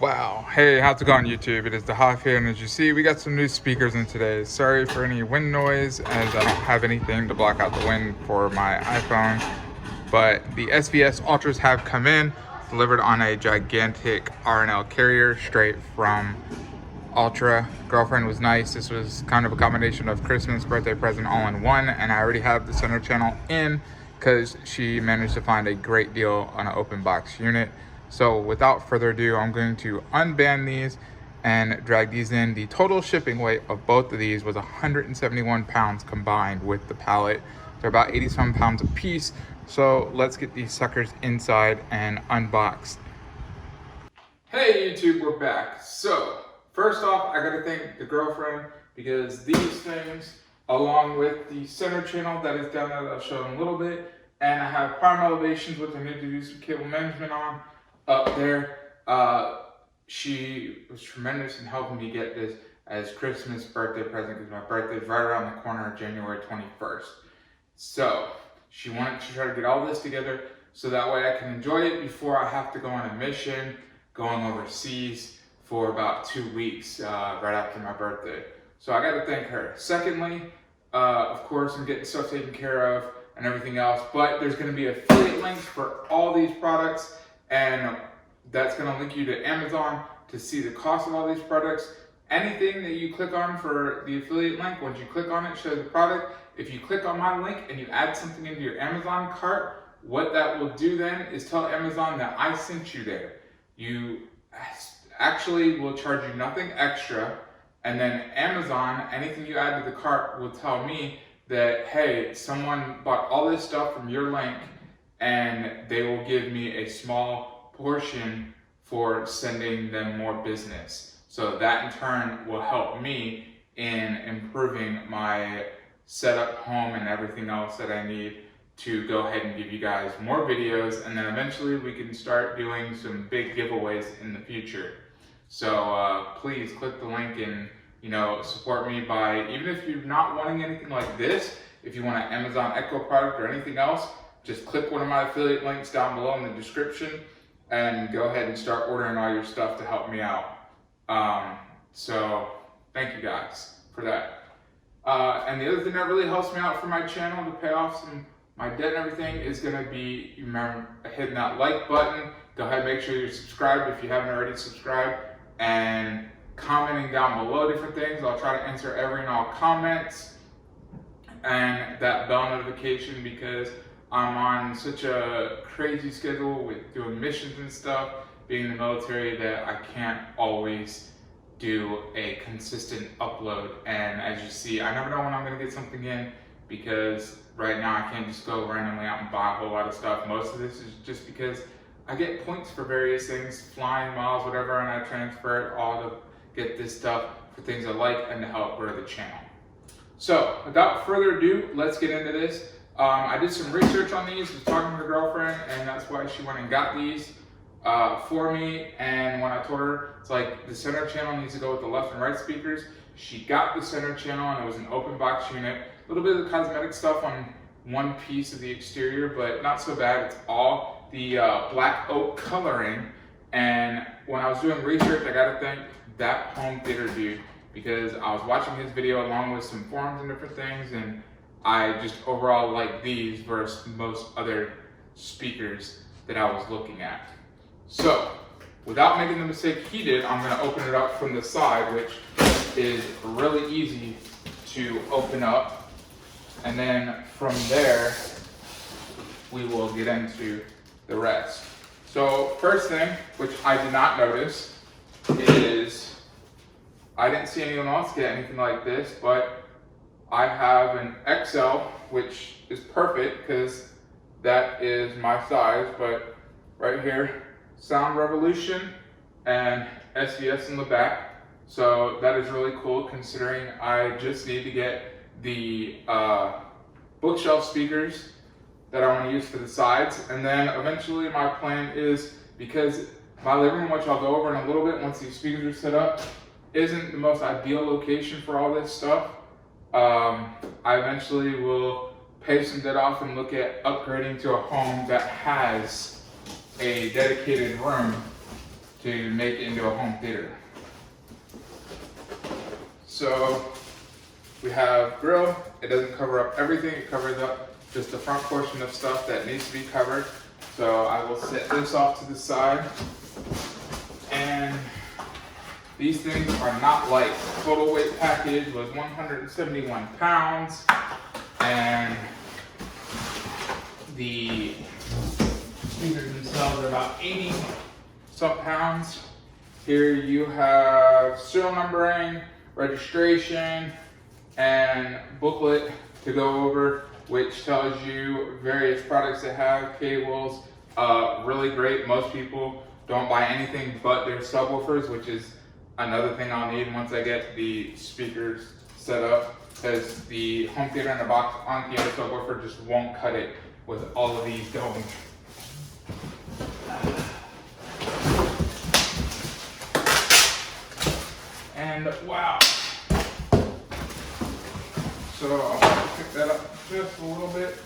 Wow, hey, how's it going YouTube? It is the Hoff here, and as you see, we got some new speakers in today. Sorry for any wind noise, as I don't have anything to block out the wind for my iPhone. But the SVS Ultras have come in, delivered on a gigantic RNL carrier straight from Ultra. Girlfriend was nice. This was kind of a combination of Christmas, birthday present all in one, and I already have the center channel in because she managed to find a great deal on an open box unit. So without further ado, I'm going to unband these and drag these in. The total shipping weight of both of these was 171 pounds combined with the pallet. They're about 80-some pounds a piece. So let's get these suckers inside and unboxed. Hey YouTube, we're back. So first off, I gotta thank the girlfriend because these things, along with the center channel that is down there that I'll show in a little bit, and I have prime elevations which I need to do some cable management on up there. She was tremendous in helping me get this as Christmas birthday present because my birthday is right around the corner, January 21st. So she wanted to try to get all this together so that way I can enjoy it before I have to go on a mission going overseas for about 2 weeks right after my birthday. So I got to thank her. Secondly, of course, I'm getting stuff taken care of and everything else, but there's going to be affiliate links for all these products, and that's going to link you to Amazon to see the cost of all these products. Anything that you click on for the affiliate link, once you click on it, shows the product. If you click on my link and you add something into your Amazon cart, what that will do then is tell Amazon that I sent you there. You actually will charge you nothing extra, and then Amazon, anything you add to the cart will tell me that, hey, someone bought all this stuff from your link, and they will give me a small portion for sending them more business. So that in turn will help me in improving my setup home and everything else that I need to go ahead and give you guys more videos, and then eventually we can start doing some big giveaways in the future. So please click the link and support me by, even if you're not wanting anything like this, if you want an Amazon Echo product or anything else, just click one of my affiliate links down below in the description and go ahead and start ordering all your stuff to help me out. So thank you guys for that. And the other thing that really helps me out for my channel to pay off my debt and everything is going to be, you remember, hitting that like button. Go ahead and make sure you're subscribed if you haven't already subscribed, and commenting down below different things. I'll try to answer every and all comments, and that bell notification, because I'm on such a crazy schedule with doing missions and stuff, being in the military, that I can't always do a consistent upload. And as you see, I never know when I'm going to get something in, because right now I can't just go randomly out and buy a whole lot of stuff. Most of this is just because I get points for various things, flying miles, whatever, and I transfer it all to get this stuff for things I like and to help grow the channel. So without further ado, let's get into this. I did some research on these, was talking to my girlfriend, and that's why she went and got these for me. And when I told her, it's like the center channel needs to go with the left and right speakers, she got the center channel, and it was an open box unit. A little bit of the cosmetic stuff on one piece of the exterior, but not so bad. It's all the black oak coloring. And when I was doing research, I gotta thank that home theater dude, because I was watching his video along with some forums and different things, and I just overall like these versus most other speakers that I was looking at. So without making the mistake he did, I'm going to open it up from the side, which is really easy to open up, and then from there we will get into the rest. So first thing, which I did not notice, is I didn't see anyone else get anything like this, but I have an XL, which is perfect because that is my size. But right here, Sound Revolution and SVS in the back. So that is really cool, considering I just need to get the bookshelf speakers that I want to use for the sides. And then eventually my plan is, because my living room, which I'll go over in a little bit once these speakers are set up, isn't the most ideal location for all this stuff. I eventually will pay some debt off and look at upgrading to a home that has a dedicated room to make it into a home theater. So we have grill. It doesn't cover up everything. It covers up just the front portion of stuff that needs to be covered. So I will set this off to the side. And these things are not light. Total weight package was 171 pounds. And the speakers themselves are about 80 some pounds. Here you have serial numbering, registration, and booklet to go over, which tells you various products they have, cables. Really great. Most people don't buy anything but their subwoofers, which is another thing I'll need once I get the speakers set up, because the home theater in a box on theater subwoofer just won't cut it with all of these going. And wow. So I'll pick that up just a little bit.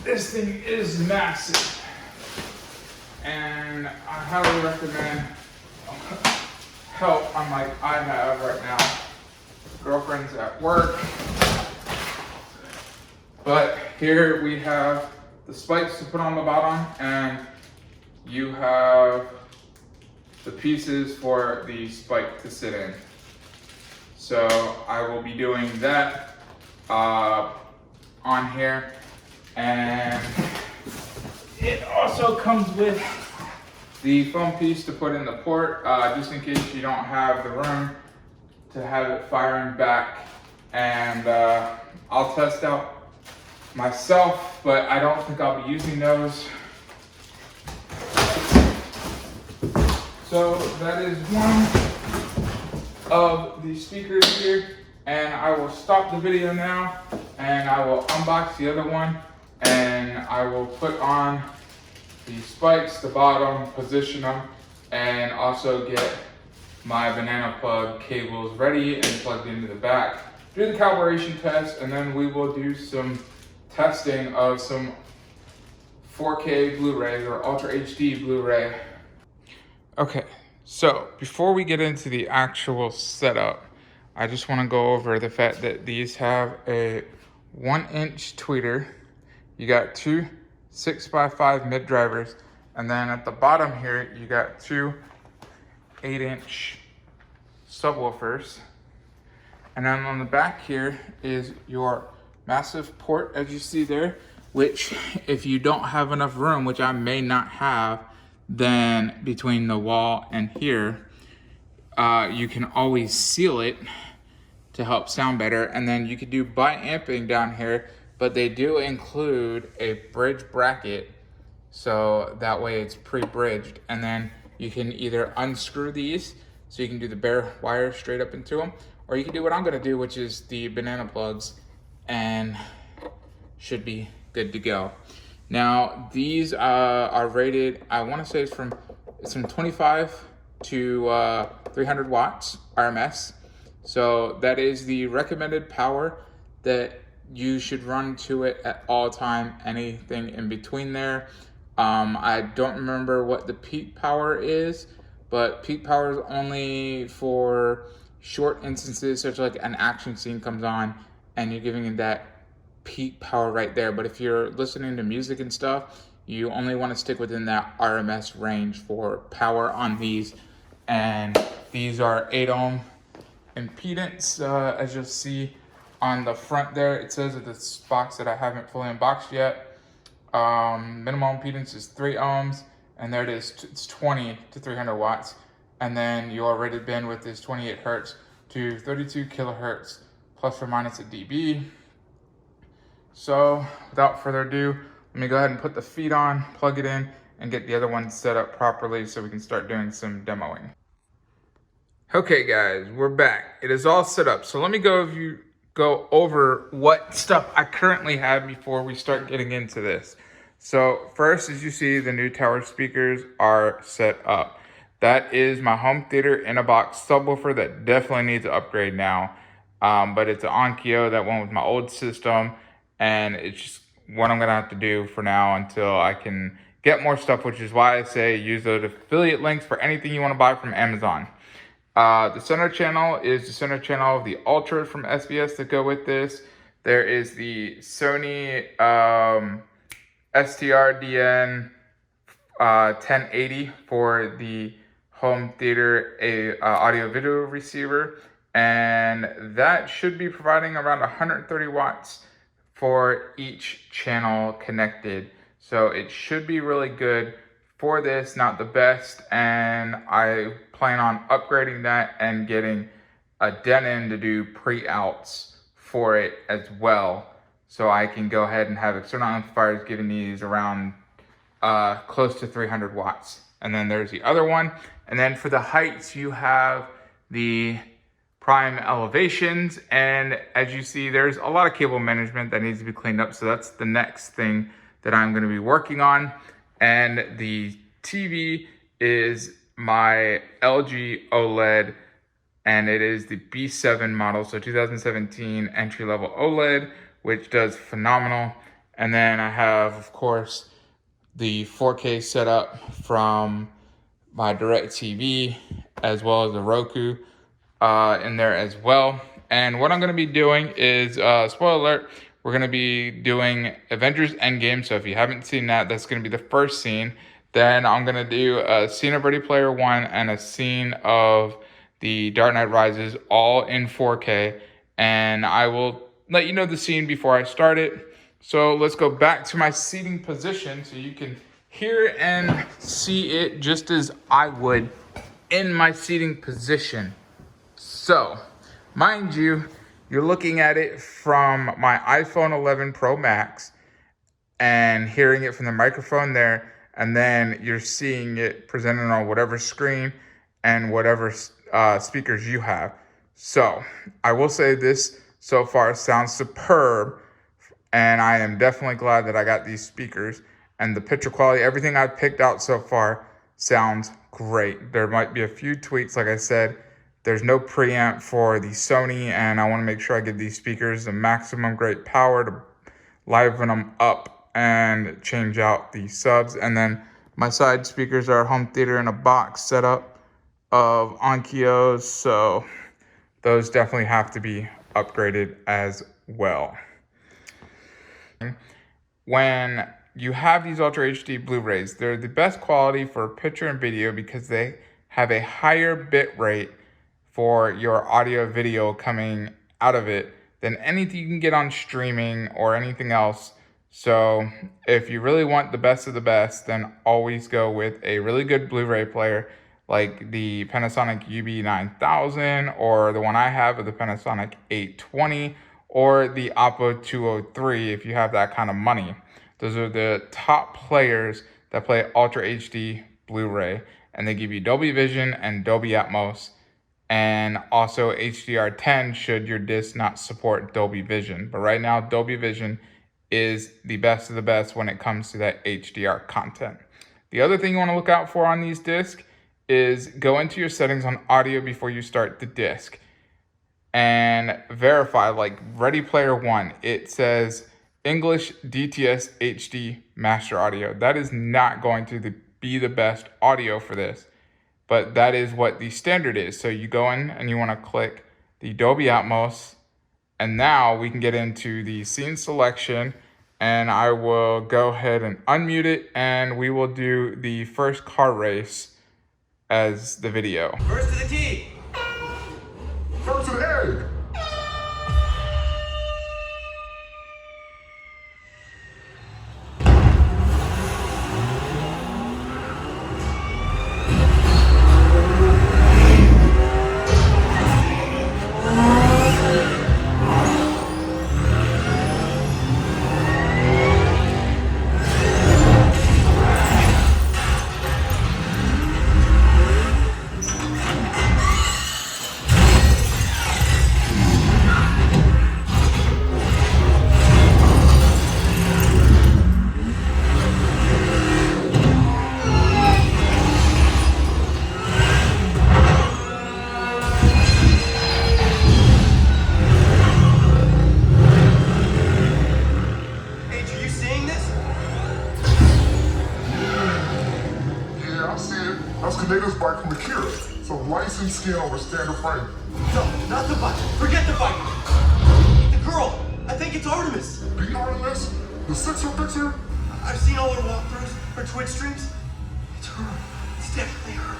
This thing is massive, and I highly recommend help unlike I have right now. Girlfriend's at work, but here we have the spikes to put on the bottom, and you have the pieces for the spike to sit in. So I will be doing that on here. And it also comes with the foam piece to put in the port, just in case you don't have the room to have it firing back. And I'll test out myself, but I don't think I'll be using those. So that is one of the speakers here, and I will stop the video now, and I will unbox the other one. And I will put on the spikes, the bottom, position them, and also get my banana plug cables ready and plugged into the back. Do the calibration test, and then we will do some testing of some 4K Blu-ray or Ultra HD Blu-ray. Okay, so before we get into the actual setup, I just want to go over the fact that these have a 1-inch tweeter. You got two 6x5 mid drivers, and then at the bottom here, you got two 8-inch subwoofers. And then on the back here is your massive port, as you see there, which if you don't have enough room, which I may not have, then between the wall and here, you can always seal it to help sound better. And then you could do bi-amping down here, but they do include a bridge bracket, so that way it's pre-bridged. And then you can either unscrew these, so you can do the bare wire straight up into them, or you can do what I'm gonna do, which is the banana plugs, and should be good to go. Now, these are rated, I wanna say it's from 25 to 300 watts RMS. So that is the recommended power that you should run to it at all time. Anything in between there, I don't remember what the peak power is, but peak power is only for short instances, such like an action scene comes on and you're giving it that peak power right there. But if you're listening to music and stuff, you only want to stick within that RMS range for power on these. And these are 8 ohm impedance, as you'll see on the front there. It says at this box that I haven't fully unboxed yet, minimum impedance is 3 ohms, and there it is, it's 20 to 300 watts. And then your rated bandwidth is 28 hertz to 32 kilohertz, plus or minus a dB. So without further ado, let me go ahead and put the feet on, plug it in, and get the other one set up properly so we can start doing some demoing. Okay guys, we're back. It is all set up. So let me go over what stuff I currently have before we start getting into this. So first, as you see, the new tower speakers are set up. That is my home theater in a box subwoofer that definitely needs an upgrade now. but it's an Onkyo that went with my old system, and it's just what I'm gonna have to do for now until I can get more stuff, which is why I say use those affiliate links for anything you want to buy from Amazon. The center channel is the center channel of the Ultra from SVS that go with this. There is the Sony STR-DN 1080 for the home theater audio video receiver, and that should be providing around 130 watts for each channel connected. So it should be really good for this, not the best, and I plan on upgrading that and getting a Denon to do pre-outs for it as well, so I can go ahead and have external amplifiers giving these around close to 300 watts. And then there's the other one, and then for the heights you have the prime elevations, and as you see there's a lot of cable management that needs to be cleaned up, so that's the next thing that I'm going to be working on. And the TV is my LG OLED, and it is the B7 model, so 2017 entry-level OLED, which does phenomenal. And then I have, of course, the 4K setup from my DirecTV, as well as the Roku in there as well. And what I'm going to be doing is, spoiler alert, we're going to be doing Avengers Endgame. So if you haven't seen that, that's going to be the first scene. Then I'm going to do a scene of Ready Player One and a scene of the Dark Knight Rises, all in 4K. And I will let you know the scene before I start it. So let's go back to my seating position so you can hear and see it just as I would in my seating position. So, mind you, you're looking at it from my iPhone 11 Pro Max and hearing it from the microphone there, and then you're seeing it presented on whatever screen and whatever speakers you have. So, I will say this so far sounds superb, and I am definitely glad that I got these speakers. And the picture quality, everything I've picked out so far sounds great. There might be a few tweaks, like I said. There's no preamp for the Sony, and I want to make sure I give these speakers the maximum great power to liven them up and change out the subs. And then my side speakers are home theater in a box setup of Onkyos, so those definitely have to be upgraded as well. When you have these Ultra HD Blu-rays, they're the best quality for picture and video because they have a higher bit rate for your audio video coming out of it than anything you can get on streaming or anything else. So if you really want the best of the best, then always go with a really good Blu-ray player like the Panasonic UB9000, or the one I have of the Panasonic 820, or the Oppo 203 if you have that kind of money. Those are the top players that play Ultra HD Blu-ray, and they give you Dolby Vision and Dolby Atmos, and also HDR10 should your disc not support Dolby Vision. But right now, Dolby Vision is the best of the best when it comes to that HDR content. The other thing you want to look out for on these discs is go into your settings on audio before you start the disc and verify, like Ready Player One, it says English DTS HD Master Audio. That is not going to be the best audio for this, but that is what the standard is. So you go in and you want to click the Dolby Atmos, and now we can get into the scene selection, and I will go ahead and unmute it, and we will do the first car race as the video. First to the T. First to the egg. Crimson skin over standard frame. No, not the bike. Forget the bike. The girl. I think it's Artemis. The Artemis? The sixer fixer? I've seen all her walkthroughs, her Twitch streams. It's her. It's definitely her.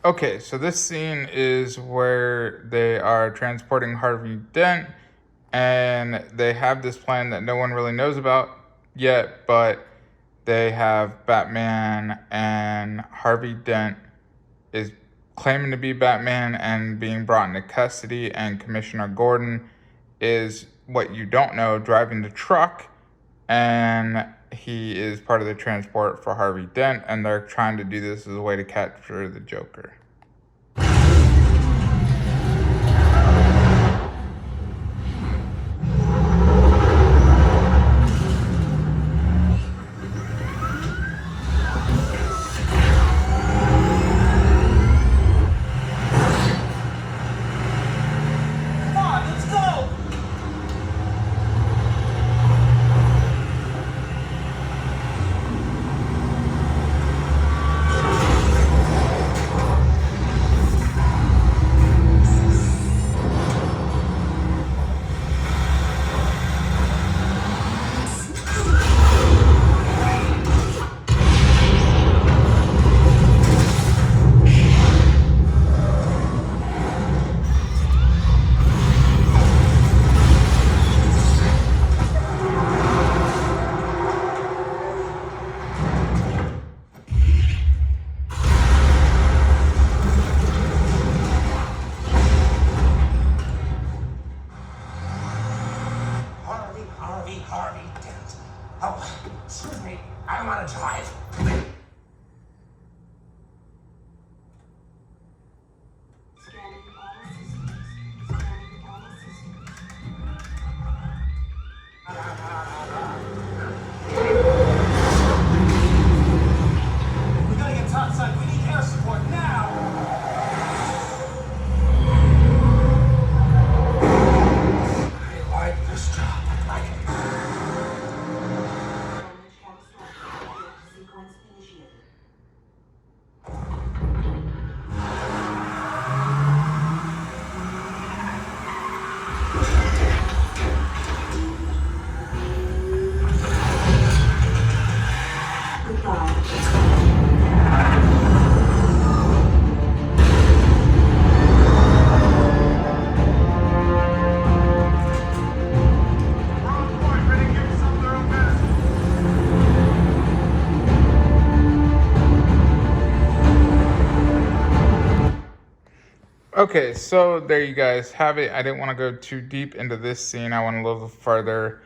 Okay, so this scene is where they are transporting Harvey Dent, and they have this plan that no one really knows about yet, but they have Batman, and Harvey Dent is claiming to be Batman and being brought into custody, and Commissioner Gordon is, what you don't know, driving the truck, and he is part of the transport for Harvey Dent, and they're trying to do this as a way to capture the Joker. Harvey Dent. Oh, excuse me, I want to drive. Scanning all systems. Scanning all systems. We gotta get topside. We need air support now. I like this job. I like it. Damage catastrophic. Sequence initiated. Okay, so there you guys have it. I didn't want to go too deep into this scene. I went a little further,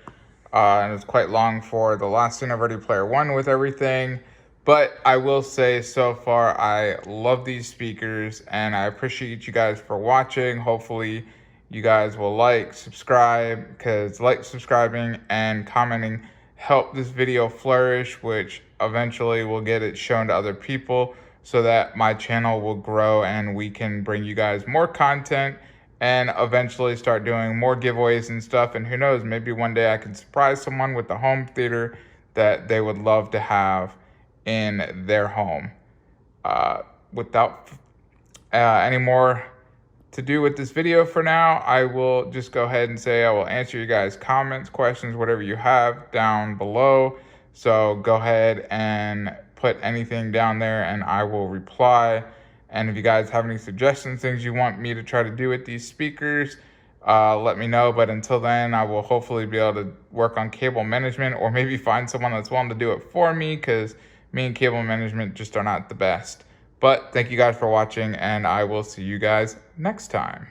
and it's quite long for the last scene of Ready Player One with everything. But I will say so far, I love these speakers and I appreciate you guys for watching. Hopefully you guys will subscribe, because subscribing and commenting help this video flourish, which eventually will get it shown to other people so that my channel will grow and we can bring you guys more content and eventually start doing more giveaways and stuff. And who knows, maybe one day I can surprise someone with a home theater that they would love to have in their home. Without any more to do with this video for now, I will just go ahead and say I will answer you guys' comments, questions, whatever you have down below. So go ahead and put anything down there and I will reply. And if you guys have any suggestions, things you want me to try to do with these speakers, let me know. But until then, I will hopefully be able to work on cable management, or maybe find someone that's willing to do it for me, because me and cable management just are not the best. But thank you guys for watching, and I will see you guys next time.